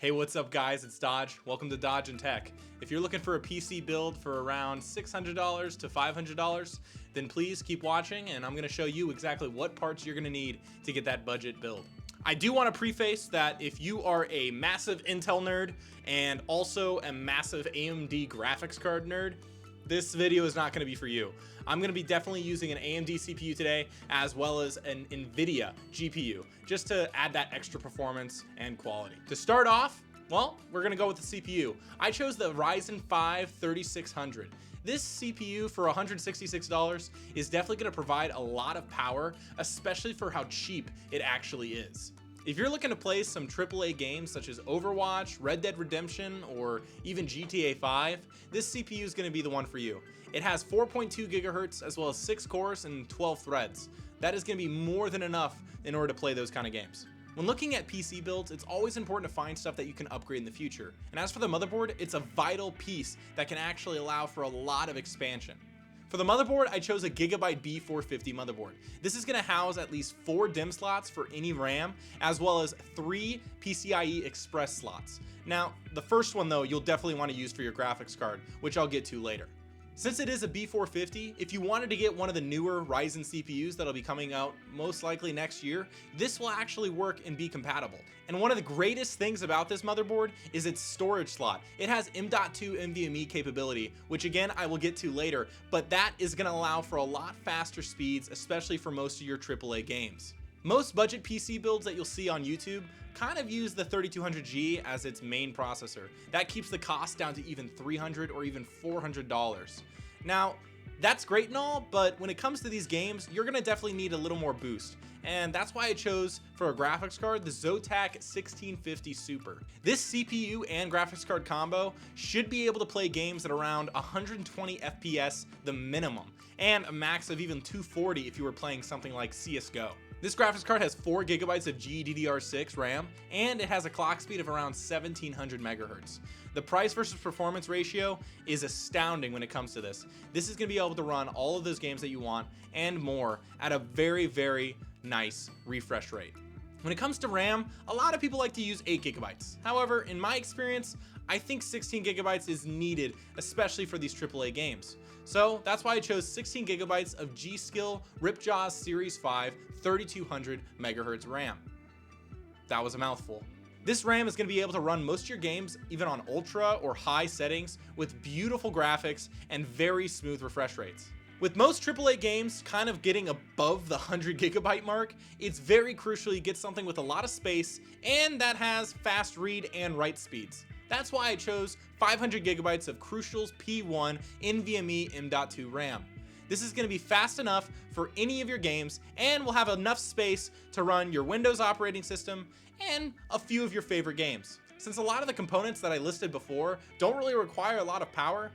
Hey, what's up guys, it's Dodge. Welcome to Dodge and Tech. If you're looking for a PC build for around $600 to $500, then please keep watching and I'm gonna show you exactly what parts you're gonna need to get that budget build. I do want to preface that if you are a massive Intel nerd and also a massive AMD graphics card nerd, this video is not going to be for you. I'm going to be definitely using an AMD CPU today as well as an NVIDIA GPU just to add that extra performance and quality. To start off, well, we're going to go with the CPU. I chose the Ryzen 5 3600. This CPU for $166 is definitely going to provide a lot of power, especially for how cheap it actually is. If you're looking to play some AAA games such as Overwatch, Red Dead Redemption, or even GTA 5, this CPU is going to be the one for you. It has 4.2 gigahertz as well as 6 cores and 12 threads. That is going to be more than enough in order to play those kind of games. When looking at PC builds, it's always important to find stuff that you can upgrade in the future. And as for the motherboard, it's a vital piece that can actually allow for a lot of expansion. For the motherboard, I chose a Gigabyte B450 motherboard. This is going to house at least 4 DIMM slots for any RAM, as well as 3 PCIe Express slots. Now, the first one though, you'll definitely want to use for your graphics card, which I'll get to later. Since it is a B450, if you wanted to get one of the newer Ryzen CPUs that'll be coming out most likely next year, this will actually work and be compatible. And one of the greatest things about this motherboard is its storage slot. It has M.2 NVMe capability, which again I will get to later, but that is going to allow for a lot faster speeds, especially for most of your AAA games. Most budget PC builds that you'll see on YouTube kind of use the 3200G as its main processor. That keeps the cost down to even $300 or even $400. Now, that's great and all, but when it comes to these games, you're gonna definitely need a little more boost. And that's why I chose, for a graphics card, the Zotac 1650 Super. This CPU and graphics card combo should be able to play games at around 120 FPS, the minimum, and a max of even 240 if you were playing something like CSGO. This graphics card has 4 gigabytes of GDDR6 RAM, and it has a clock speed of around 1700 megahertz. The price versus performance ratio is astounding when it comes to this. This is going to be able to run all of those games that you want and more at a very, very nice refresh rate. When it comes to RAM, a lot of people like to use 8 gigabytes. However, in my experience, I think 16 gigabytes is needed, especially for these AAA games. So that's why I chose 16 gigabytes of G.Skill Ripjaw Series 5 3200 megahertz RAM. That was a mouthful. This RAM is going to be able to run most of your games even on ultra or high settings with beautiful graphics and very smooth refresh rates. With most AAA games kind of getting above the 100 gigabyte mark, it's very crucial you get something with a lot of space and that has fast read and write speeds. That's why I chose 500 gigabytes of Crucial's P1 NVMe M.2 RAM. This is going to be fast enough for any of your games and will have enough space to run your Windows operating system and a few of your favorite games. Since a lot of the components that I listed before don't really require a lot of power,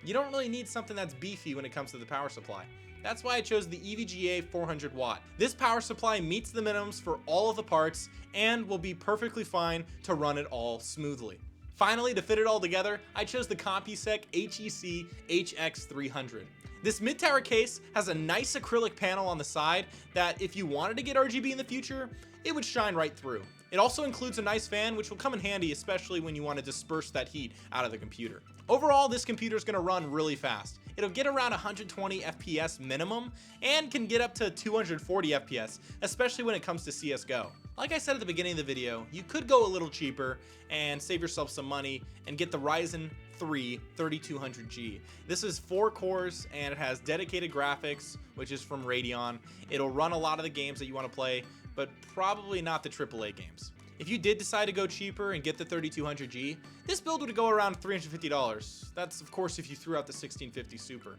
you don't really need something that's beefy when it comes to the power supply. That's why I chose the EVGA 400 watt. This power supply meets the minimums for all of the parts and will be perfectly fine to run it all smoothly. Finally, to fit it all together, I chose the CompuSec HEC HX300. This mid-tower case has a nice acrylic panel on the side that if you wanted to get RGB in the future, it would shine right through. It also includes a nice fan, which will come in handy, especially when you want to disperse that heat out of the computer. Overall, this computer is going to run really fast. It'll get around 120 FPS minimum and can get up to 240 FPS, especially when it comes to CSGO. Like I said at the beginning of the video, you could go a little cheaper and save yourself some money and get the Ryzen 3 3200G. This is 4 cores and it has dedicated graphics, which is from Radeon. It'll run a lot of the games that you want to play, but probably not the AAA games. If you did decide to go cheaper and get the 3200G, this build would go around $350. That's of course if you threw out the 1650 Super.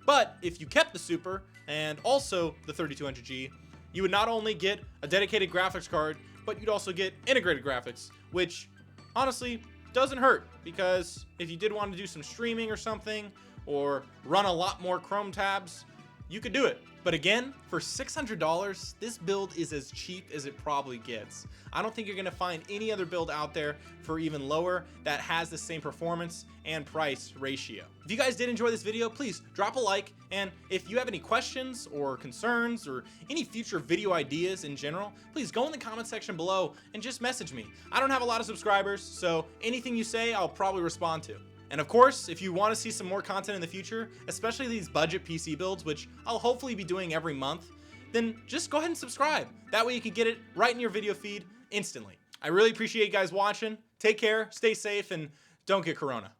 But if you kept the Super and also the 3200G, you would not only get a dedicated graphics card, but you'd also get integrated graphics, which honestly doesn't hurt, because if you did want to do some streaming or something, or run a lot more Chrome tabs, you could do it. But again, for $600, this build is as cheap as it probably gets. I don't think you're gonna find any other build out there for even lower that has the same performance and price ratio. If you guys did enjoy this video, please drop a like, and if you have any questions or concerns or any future video ideas in general, please go in the comment section below and just message me. I don't have a lot of subscribers, so anything you say, I'll probably respond to. And of course, if you want to see some more content in the future, especially these budget PC builds, which I'll hopefully be doing every month, then just go ahead and subscribe. That way you can get it right in your video feed instantly. I really appreciate you guys watching. Take care, stay safe, and don't get corona.